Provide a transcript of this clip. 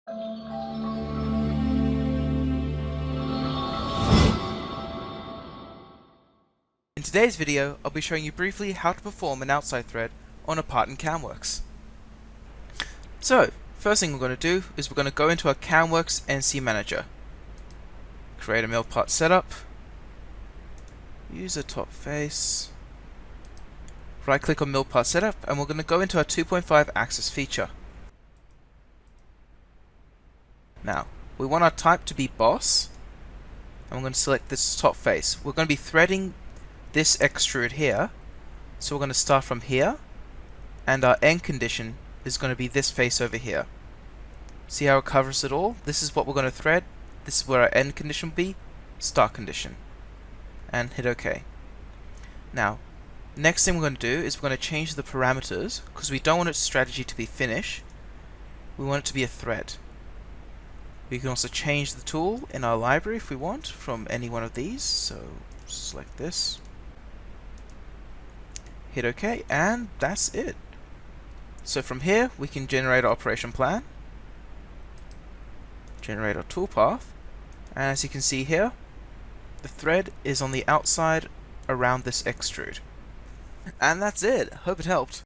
In today's video, I'll be showing you briefly how to perform an outside thread on a part in Camworks. So, first thing we're going to do is we're going to go into our Camworks NC Manager. Create a mill part setup. Use a top face. Right click on mill part setup, and we're going to go into our 2.5 axis feature. Now, we want our type to be boss, and we're going to select this top face. We're going to be threading this extrude here, so we're going to start from here, and our end condition is going to be this face over here. See how it covers it all? This is what we're going to thread. This is where our end condition will be, start condition, and hit OK. Now, next thing we're going to do is we're going to change the parameters, because we don't want its strategy to be finish. We want it to be a thread. We can also change the tool in our library if we want from any one of these. So select this, hit OK, and that's it. So from here we can generate our operation plan, generate our toolpath, and as you can see here, the thread is on the outside around this extrude. And that's it. Hope it helped.